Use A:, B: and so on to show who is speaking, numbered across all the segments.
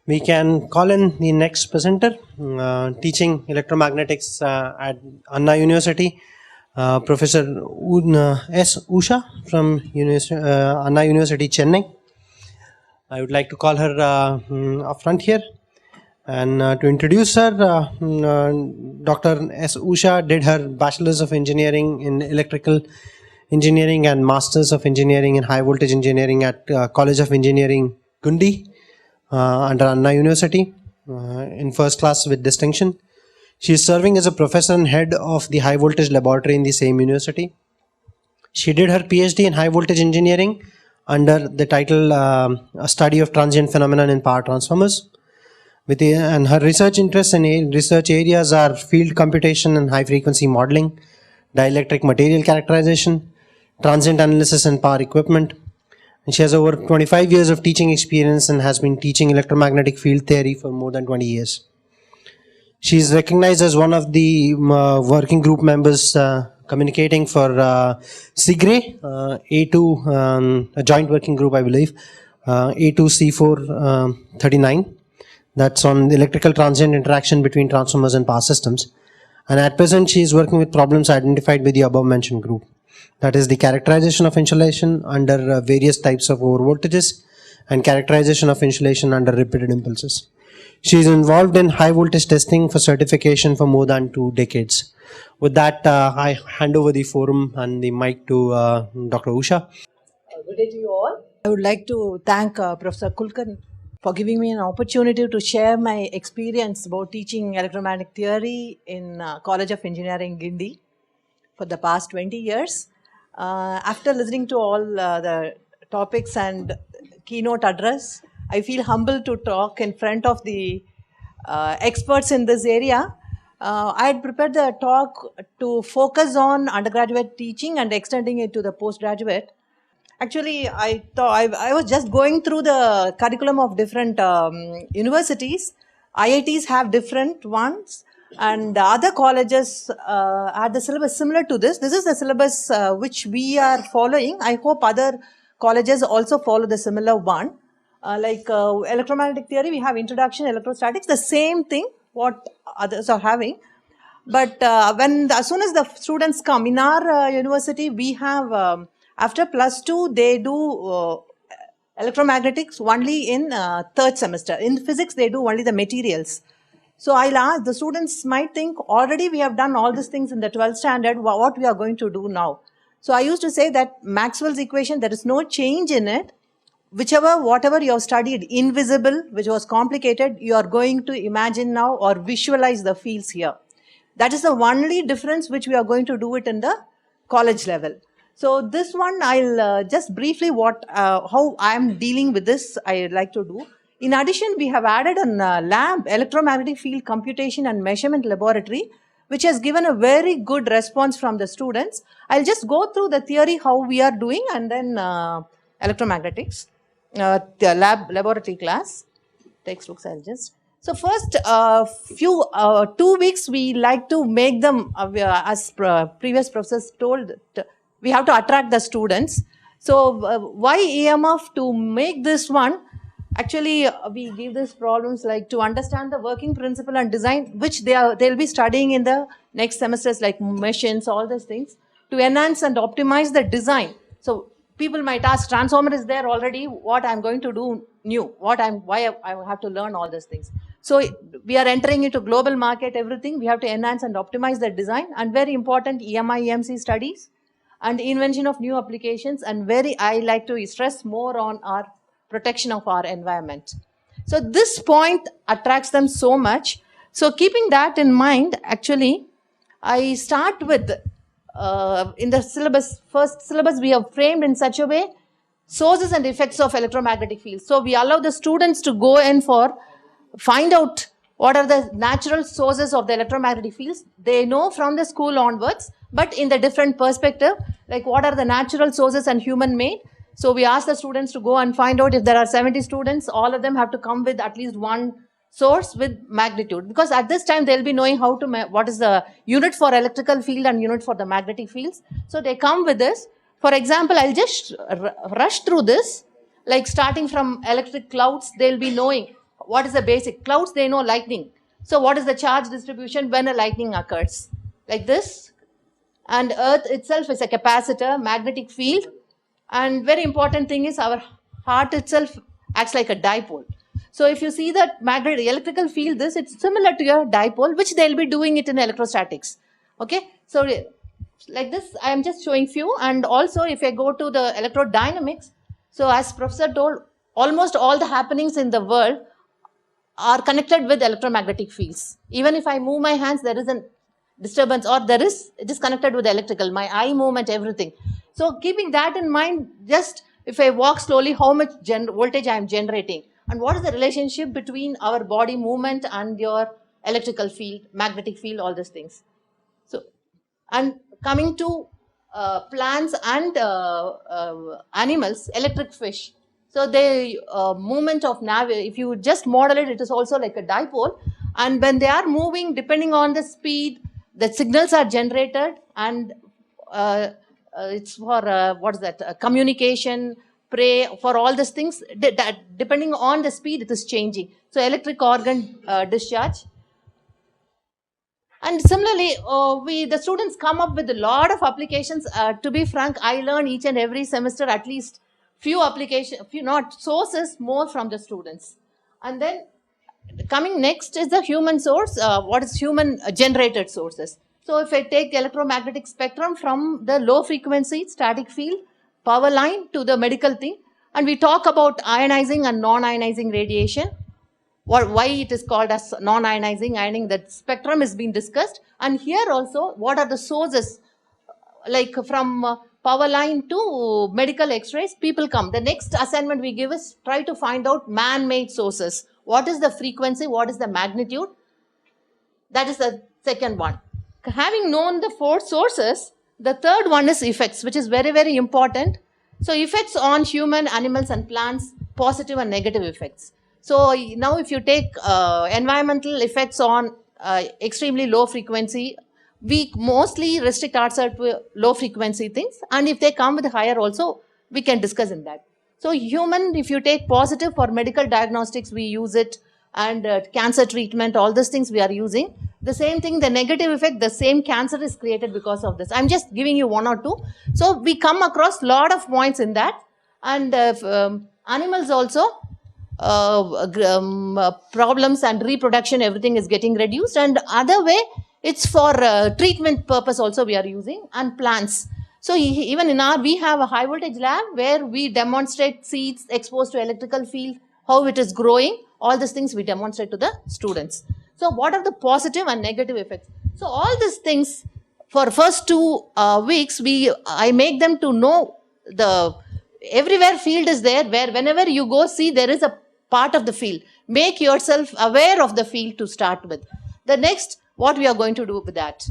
A: We can call in the next presenter, teaching electromagnetics at Anna University, Professor S. Usha from Anna University, Chennai. I would like to call her up front here. And to introduce her, Dr. S. Usha did her Bachelor's of Engineering in Electrical Engineering and Masters of Engineering in High Voltage Engineering at College of Engineering, Gundi, under Anna University, in first class with distinction. She is serving as a professor and head of the High Voltage Laboratory in the same university. She did her PhD in High Voltage Engineering under the title A Study of Transient Phenomenon in Power Transformers. And her research interests and research areas are field computation and high frequency modeling, dielectric material characterization, transient analysis and power equipment. And she has over 25 years of teaching experience and has been teaching electromagnetic field theory for more than 20 years. She is recognized as one of the working group members communicating for SIGRE, A2, a joint working group, I believe, A2C439. That's on the electrical transient interaction between transformers and power systems. And at present, she is working with problems identified by the above mentioned group. That is the characterization of insulation under various types of overvoltages and characterization of insulation under repeated impulses. She is involved in high voltage testing for certification for more than 2 decades. With that, I hand over the forum and the mic to Dr. Usha.
B: Good day to you all. I would like to thank Professor Kulkarni for giving me an opportunity to share my experience about teaching electromagnetic theory in College of Engineering, Guindy for the past 20 years. After listening to all the topics and keynote address, I feel humbled to talk in front of the experts in this area. I had prepared the talk to focus on undergraduate teaching and extending it to the postgraduate. Actually, I was just going through the curriculum of different universities. IITs have different ones, and other colleges had the syllabus similar to this. This is the syllabus which we are following. I hope other colleges also follow the similar one. Like electromagnetic theory, we have introduction, electrostatics, the same thing what others are having. But as soon as the students come in our university, we have after +2 they do electromagnetics only in third semester. In physics, they do only the materials. So I'll ask, the students might think already we have done all these things in the 12th standard, what we are going to do now. So I used to say that Maxwell's equation, there is no change in it. Whatever you have studied invisible, which was complicated, you are going to imagine now or visualize the fields here. That is the only difference which we are going to do it in the college level. So this one, I'll just briefly how I am dealing with this, I'd like to do. In addition, we have added a lab, electromagnetic field computation and measurement laboratory, which has given a very good response from the students. I'll just go through the theory, how we are doing, and then electromagnetics, the laboratory class, textbooks I'll just. So first, 2 weeks, we like to make them, as previous professors told, we have to attract the students. So why EMF? To make this one, actually we give these problems like to understand the working principle and design, which they'll be studying in the next semesters, like machines, all these things, to enhance and optimize the design. So people might ask, transformer is there already, what I'm going to do new, why I have to learn all these things. So we are entering into global market, everything, we have to enhance and optimize the design, and very important EMI, EMC studies and invention of new applications, and I like to stress more on our protection of our environment. So this point attracts them so much. So keeping that in mind, actually, I start with, in the syllabus, first syllabus we have framed in such a way, sources and effects of electromagnetic fields. So we allow the students to go in find out what are the natural sources of the electromagnetic fields. They know from the school onwards, but in the different perspective, like what are the natural sources and human made. So we ask the students to go and find out. If there are 70 students, all of them have to come with at least one source with magnitude, because at this time they'll be knowing how to what is the unit for electrical field and unit for the magnetic fields. So they come with this. For example, I'll just rush through this, like starting from electric clouds, they'll be knowing
C: what is the basic? Clouds, they know lightning. So what is the charge distribution when a lightning occurs? Like this. And Earth itself is a capacitor, magnetic field. And very important thing is our heart itself acts like a dipole. So if you see that magnetic electrical field, it's similar to your dipole, which they'll be doing it in electrostatics. Okay, so like this, I am just showing few. And also if I go to the electrodynamics, so as Professor told, almost all the happenings in the world are connected with electromagnetic fields. Even if I move my hands, there is a disturbance, or it is connected with electrical, my eye movement, everything. So keeping that in mind, just if I walk slowly, how much voltage I am generating, and what is the relationship between our body movement and your electrical field, magnetic field, all these things. So, and coming to plants and animals, electric fish. So the movement of if you just model it, it is also like a dipole. And when they are moving, depending on the speed, the signals are generated, and it's for what is that? Communication, prey, for all these things. Depending on the speed, it is changing. So electric organ discharge. And similarly, the students come up with a lot of applications. To be frank, I learn each and every semester at least few applications, few not sources more from the students. And then coming next is the human source. What is human generated sources? So if I take electromagnetic spectrum from the low frequency static field, power line to the medical thing, and we talk about ionizing and non-ionizing radiation. Why it is called as non-ionizing, ironing, that spectrum is being discussed. And here also, what are the sources, like from power line to medical x-rays, people come. The next assignment we give is try to find out man-made sources. What is the frequency? What is the magnitude? That is the second one. Having known the four sources, the third one is effects, which is very, very important. So effects on human, animals and plants, positive and negative effects. So now if you take environmental effects on extremely low frequency, we mostly restrict ourselves to low frequency things. And if they come with higher also, we can discuss in that. So human, if you take positive for medical diagnostics, we use it, and cancer treatment, all these things we are using. The same thing, the negative effect, the same cancer is created because of this. I'm just giving you one or two. So we come across lot of points in that. And animals also, problems and reproduction, everything is getting reduced. And other way, it's for treatment purpose also we are using. And plants. So even in we have a high voltage lab where we demonstrate seeds exposed to electrical field, how it is growing, all these things we demonstrate to the students. So what are the positive and negative effects? So all these things, for first 2 weeks, I make them to know everywhere field is there, where whenever you go see, there is a part of the field. Make yourself aware of the field to start with. The next, what we are going to do with that.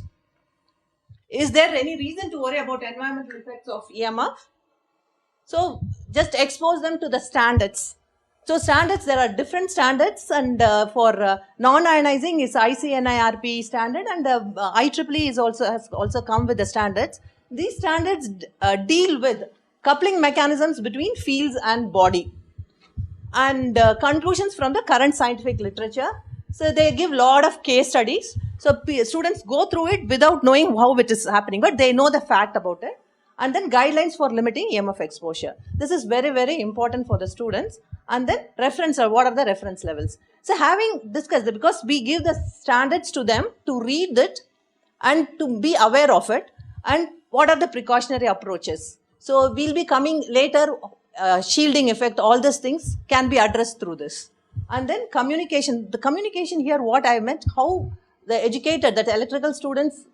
C: Is there any reason to worry about environmental effects of EMF? So just expose them to the standards. So standards, there are different standards, and for non-ionizing is ICNIRP standard, and IEEE has also come with the standards. These standards deal with coupling mechanisms between fields and body, and conclusions from the current scientific literature. So they give lot of case studies. So students go through it without knowing how it is happening, but they know the fact about it. And then guidelines for limiting EMF exposure. This is very, very important for the students. And then reference, or what are the reference levels. So having discussed it, because we give the standards to them to read it and to be aware of it, and what are the precautionary approaches. So we'll be coming later, shielding effect, all these things can be addressed through this. And then communication. The communication here, what I meant, how the educated, that electrical students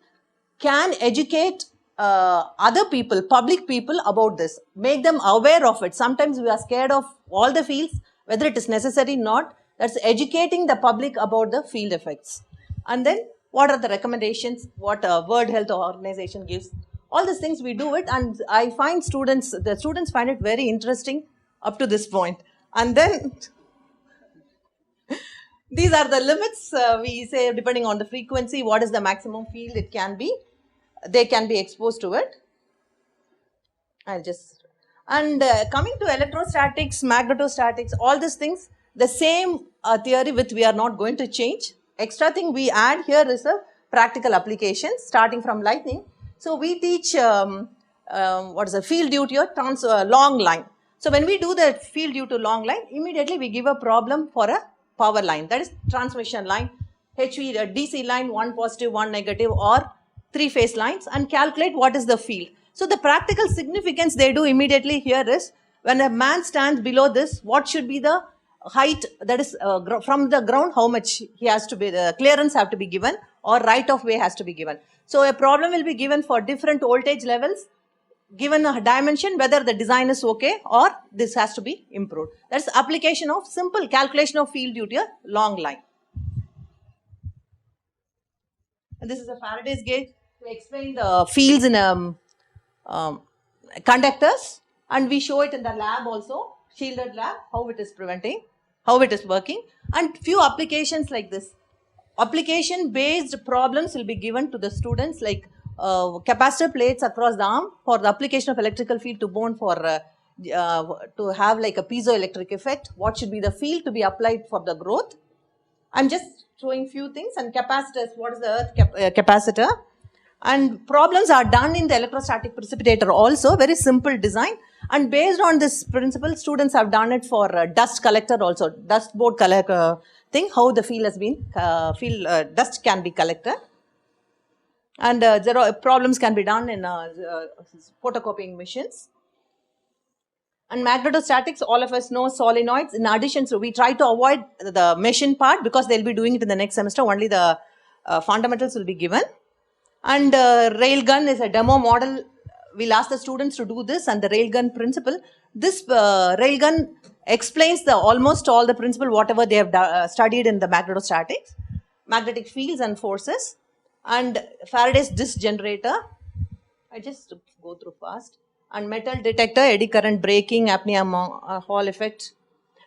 C: can educate other people, public people about this, make them aware of it. Sometimes we are scared of all the fields, whether it is necessary or not. That's educating the public about the field effects. And then what are the recommendations, what World Health Organization gives. All these things we do it, and I find the students find it very interesting up to this point. And then these are the limits. We say depending on the frequency, what is the maximum field it can be. They can be exposed to it. Coming to electrostatics, magnetostatics, all these things,
B: The same theory which we are not going to change. Extra thing we add here is a practical application starting from lightning. So we teach what is a field due to a long line. So when we do the field due to long line, immediately we give a problem for a power line, that is transmission line, HV, DC line, one positive, one negative, or three-phase lines, and calculate what is the field. So the practical significance they do immediately here is, when a man stands below this, what should be the height, that is from the ground, how much he has to be, the clearance have to be given, or right of way has to be given. So a problem will be given for different voltage levels, given a dimension, whether the design is okay or this has to be improved. That's the application of simple calculation of field due to a long line. And this is a Faraday's gauge to explain the fields in conductors, and we show it in the lab also, shielded lab, how it is preventing, how it is working, and few applications like this. Application based problems will be given to the students, like capacitor plates across the arm for the application of electrical field to bone for to have like a piezoelectric effect. What should be the field to be applied for the growth? I'm just showing few things. And capacitors, what is the earth capacitor? And problems are done in the electrostatic precipitator also, very simple design. And based on this principle, students have done it for dust collector also, dust board collector thing, how the field has been, dust can be collected. And there are problems can be done in photocopying machines. And magnetostatics, all of us know solenoids. In addition, so we try to avoid the machine part because they'll be doing it in the next semester. Only the fundamentals will be given. And railgun is a demo model. We'll ask the students to do this and the railgun principle. This railgun explains the almost all the principle, whatever they have studied in the magnetostatics, magnetic fields and forces. And Faraday's disk generator, I just go through fast, and metal detector, eddy current breaking, apnea Hall effect.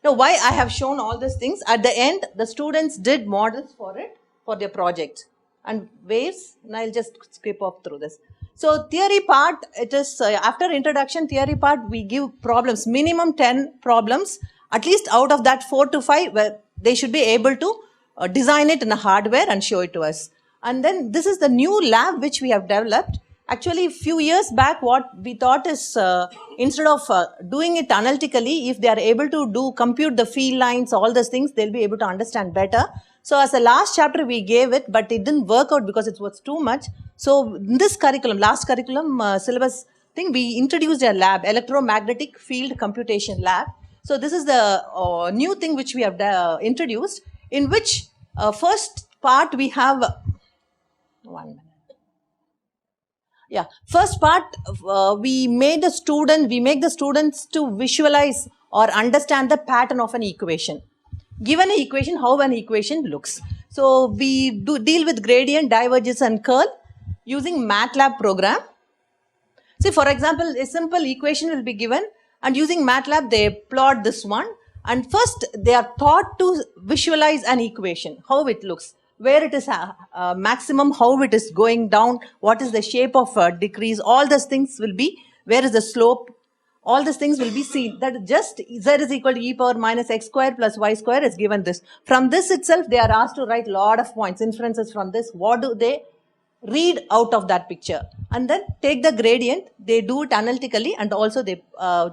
B: Now, why I have shown all these things, at the end, the students did models for it, for their project. And waves, and I'll just skip off through this. So theory part, it is, after introduction, theory part, we give problems, minimum 10 problems, at least out of that 4 to 5, where they should be able to design it in a hardware and show it to us. And then this is the new lab which we have developed. Actually, a few years back, what we thought is, instead of doing it analytically, if they are able to compute the field lines, all those things, they'll be able to understand better. So as a last chapter, we gave it, but it didn't work out because it was too much. So in this curriculum, last curriculum syllabus thing, we introduced a lab, electromagnetic field computation lab. So this is the new thing which we have introduced, in which first part we have, 1 minute. Yeah, first part, we make the students to visualize or understand the pattern of an equation. Given an equation, how an equation looks. So we deal with gradient, divergence and curl using MATLAB program. See, for example, a simple equation will be given, and using MATLAB they plot this one, and first they are taught to visualize an equation, how it looks, where it is maximum, how it is going down, what is the shape of decrease, all those things will be, where is the slope, all these things will be seen. That just z is equal to e power minus x square plus y square is given this. From this itself, they are asked to write lot of points, inferences from this. What do they read out of that picture? And then take the gradient, they do it analytically, and also they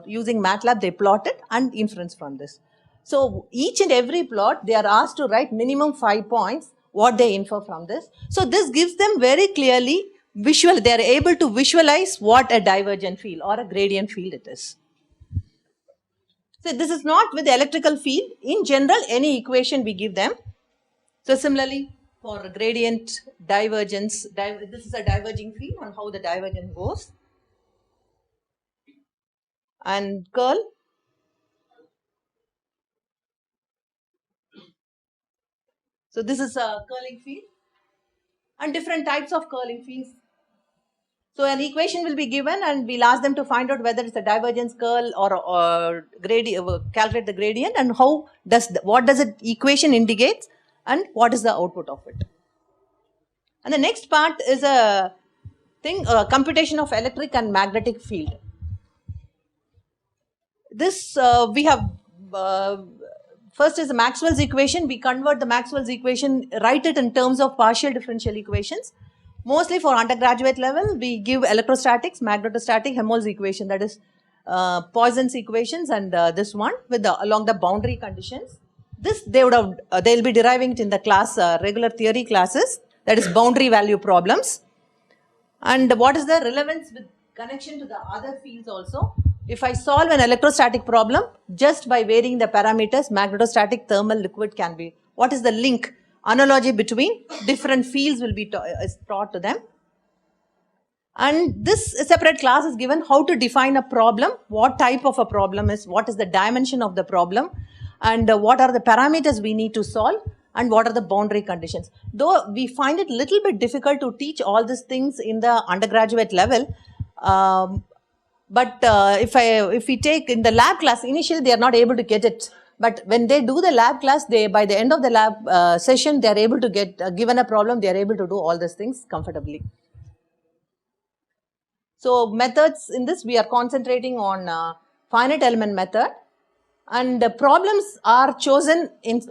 B: using MATLAB, they plot it and inference from this. So each and every plot, they are asked to write minimum 5 points, what they infer from this. So this gives them very clearly visual, they are able to visualize what a divergent field or a gradient field it is. So this is not with the electrical field. In general, any equation we give them. So similarly, for gradient, divergence, this is a diverging field and how the divergence goes. And curl. So this is a curling field. And different types of curling fields. So an equation will be given and we'll ask them to find out whether it's a divergence, curl or gradient, calculate the gradient, and how does what does it equation indicates and what is the output of it. And the next part is a thing, computation of electric and magnetic field. This we have first is Maxwell's equation. We convert the Maxwell's equation, write it in terms of partial differential equations. Mostly for undergraduate level, we give electrostatics, magnetostatic, Helmholtz equation, that is Poisson's equations, and this one with along the boundary conditions. This they would have, they'll be deriving it in the class, regular theory classes, that is boundary value problems. And what is the relevance with connection to the other fields also? If I solve an electrostatic problem, just by varying the parameters, magnetostatic, thermal, liquid can be. What is the link, analogy between different fields will be taught to them. And this separate class is given how to define a problem, what type of a problem is, what is the dimension of the problem, and what are the parameters we need to solve, and what are the boundary conditions. Though we find it little bit difficult to teach all these things in the undergraduate level, but if we take in the lab class, initially they are not able to get it. But when they do the lab class, they by the end of the lab session, they are able to get, given a problem, they are able to do all these things comfortably. So methods in this, we are concentrating on finite element method. And the problems are chosen in,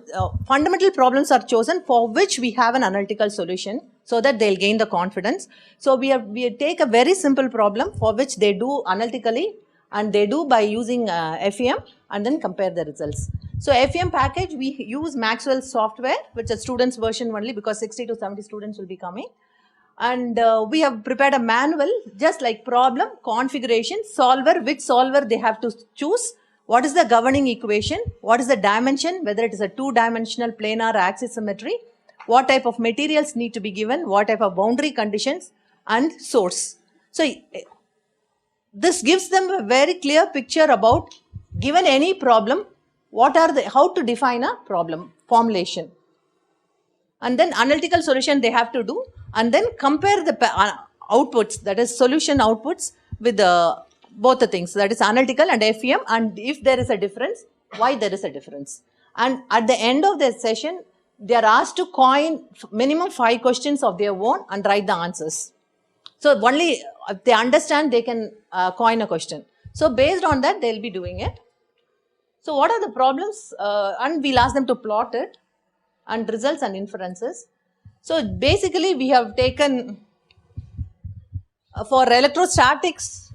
B: fundamental problems are chosen for which we have an analytical solution, so that they'll gain the confidence. So we take a very simple problem for which they do analytically, and they do by using FEM, and then compare the results. So FEM package, we use Maxwell's software, which is students version only, because 60 to 70 students will be coming. And we have prepared a manual, just like problem, configuration, solver, which solver they have to choose, what is the governing equation, what is the dimension, whether it is a two-dimensional planar axis symmetry, what type of materials need to be given, what type of boundary conditions, and source. So this gives them a very clear picture about, given any problem, what are the, how to define a problem formulation. And then analytical solution they have to do, and then compare the outputs, that is solution outputs, with both the things, that is analytical and FEM, and if there is a difference, why there is a difference. And at the end of the session, they are asked to coin minimum 5 questions of their own and write the answers. So only if they understand, they can coin a question. So based on that, they will be doing it. So what are the problems? And we'll ask them to plot it, and results and inferences. So basically we have taken, for electrostatics,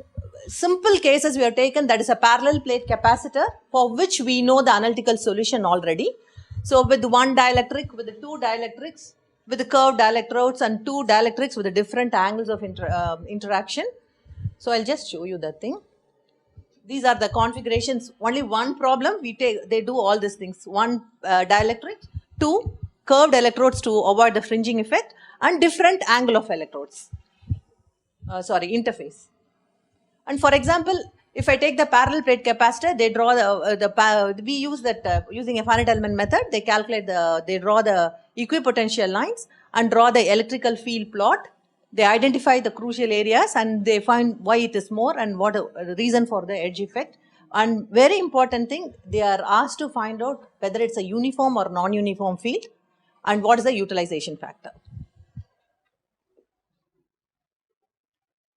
B: simple cases we have taken, that is a parallel plate capacitor, for which we know the analytical solution already. So with one dielectric, with the two dielectrics, with the curved dielectrodes, and two dielectrics with the different angles of interaction. So I'll just show you that thing. These are the configurations. Only one problem, we take, they do all these things. One dielectric, two curved electrodes to avoid the fringing effect, and different angle of electrodes. Interface. And for example, if I take the parallel plate capacitor, they draw we use that using a finite element method. They calculate they draw the equipotential lines and draw the electrical field plot. They identify the crucial areas, and they find why it is more and what the reason for the edge effect. And very important thing, they are asked to find out whether it's a uniform or non-uniform field, and what is the utilization factor.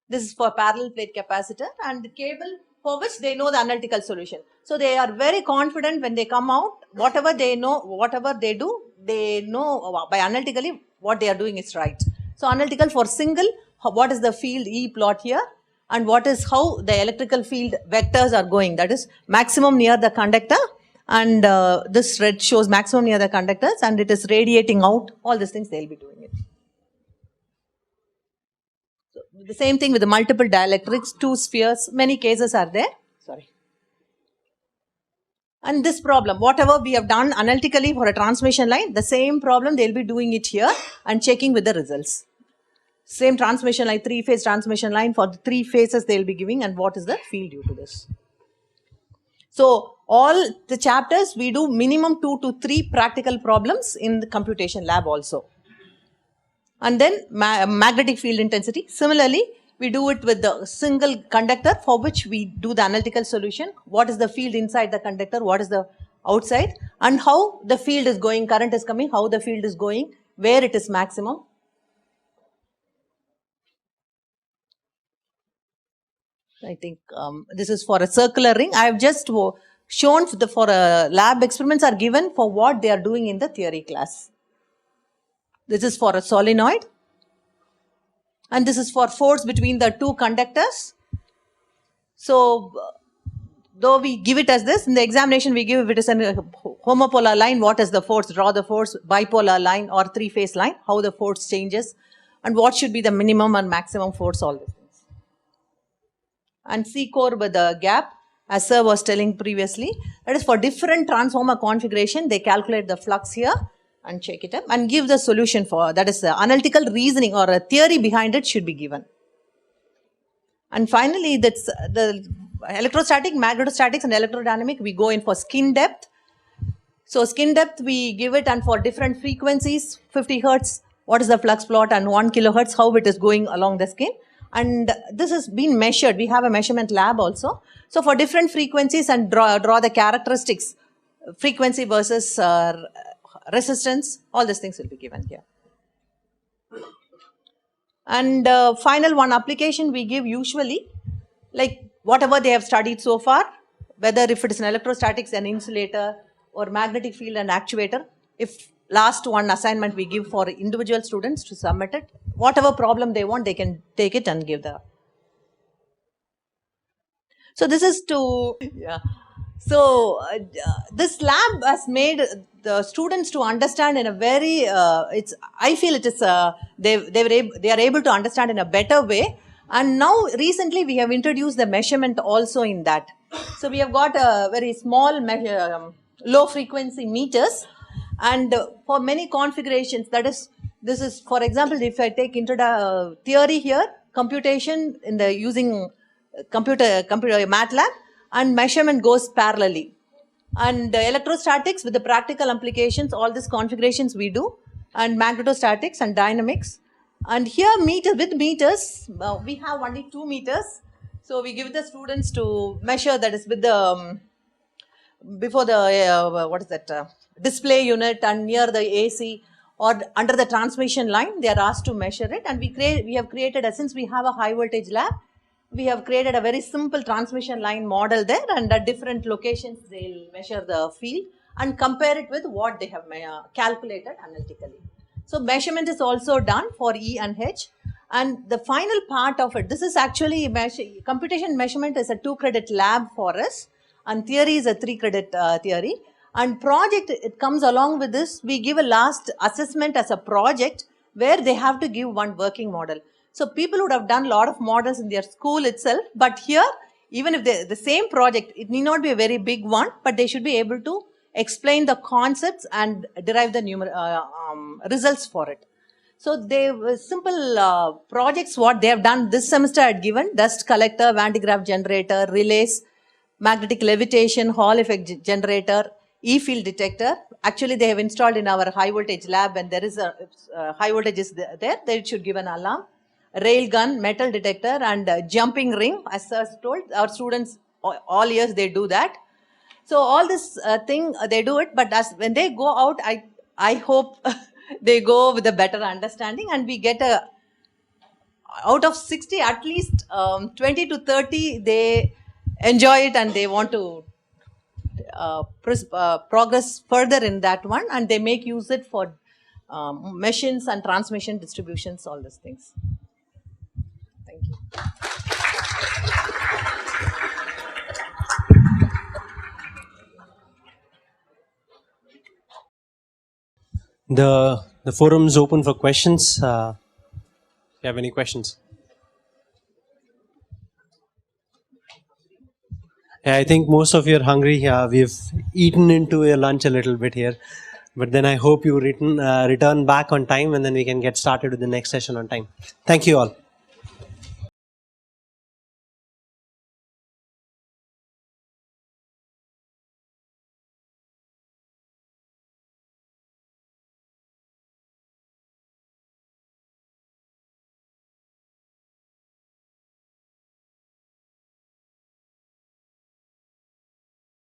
B: This is for parallel plate capacitor, and the cable for which they know the analytical solution. So they are very confident when they come out, whatever they know, whatever they do, they know by analytically what they are doing is right. So analytical for single, what is the field E plot here, and what is how the electrical field vectors are going, that is maximum near the conductor, and this red shows maximum near the conductors, and it is radiating out, all these things they will be doing it. So the same thing with the multiple dielectrics, two spheres, many cases are there. Sorry. And this problem, whatever we have done analytically for a transmission line, the same problem they will be doing it here and checking with the results. Same transmission line, 3-phase transmission line, for the 3 phases they will be giving, and what is the field due to this. So all the chapters we do minimum 2 to 3 practical problems in the computation lab also. And then magnetic field intensity. Similarly, we do it with the single conductor, for which we do the analytical solution. What is the field inside the conductor? What is the outside? And how the field is going, current is coming, how the field is going, where it is maximum. I think this is for a circular ring. I have just shown for lab experiments are given for what they are doing in the theory class. This is for a solenoid, and this is for force between the two conductors. So, though we give it as this, in the examination we give it as a homopolar line, what is the force, draw the force, bipolar line or three-phase line, how the force changes, and what should be the minimum and maximum force, all these things. And C-core with the gap, as sir was telling previously, that is for different transformer configuration, they calculate the flux here and check it up and give the solution for, that is the analytical reasoning or a theory behind it should be given. And finally, that's the electrostatic, magnetostatics and electrodynamic, we go in for skin depth. So skin depth we give it, and for different frequencies, 50 hertz, what is the flux plot, and 1 kilohertz, how it is going along the skin. And this has been measured. We have a measurement lab also. So for different frequencies and draw the characteristics, frequency versus resistance, all these things will be given here. And final one application we give usually, like whatever they have studied so far, whether if it is an electrostatics, an insulator, or magnetic field and actuator, if last one assignment we give for individual students to submit it, whatever problem they want, they can take it and give the. So this is to, yeah. So this lab has made the students to understand in a very, I feel it is, they are able to understand in a better way. And now recently we have introduced the measurement also in that. So we have got a very small low frequency meters, and for many configurations, that is, this is, for example, if I take theory here, computation in the using computer MATLAB, and measurement goes parallelly. And electrostatics with the practical applications, all these configurations we do, and magnetostatics and dynamics. And here with meters, we have only 2 meters. So we give the students to measure, that is with the, before the, display unit and near the AC or under the transmission line, they are asked to measure it. And we have created, since we have a high voltage lab, we have created a very simple transmission line model there, and at different locations they'll measure the field and compare it with what they have calculated analytically. So measurement is also done for E and H. And the final part of it, this is actually, computation measurement is a 2-credit lab for us, and theory is a 3-credit theory. And project, it comes along with this, we give a last assessment as a project where they have to give one working model. So people would have done a lot of models in their school itself, but here, even if the same project, it need not be a very big one, but they should be able to explain the concepts and derive the results for it. So they were simple projects what they have done this semester I had given: dust collector, Van de Graaff generator, relays, magnetic levitation, Hall effect generator, E-field detector. Actually they have installed in our high voltage lab, and there is a high voltage is there, they should give an alarm. Rail gun, metal detector, and jumping ring, as sir told, our students all years they do that. So all this thing they do it, but as when they go out, I hope they go with a better understanding, and we get out of 60 at least 20 to 30 they enjoy it and they want to progress further in that one, and they make use it for machines and transmission distributions, all these things. Thank you.
A: The forum is open for questions. If you have any questions. Yeah, I think most of you are hungry. We've eaten into your lunch a little bit here. But then I hope you return back on time, and then we can get started with the next session on time. Thank you all.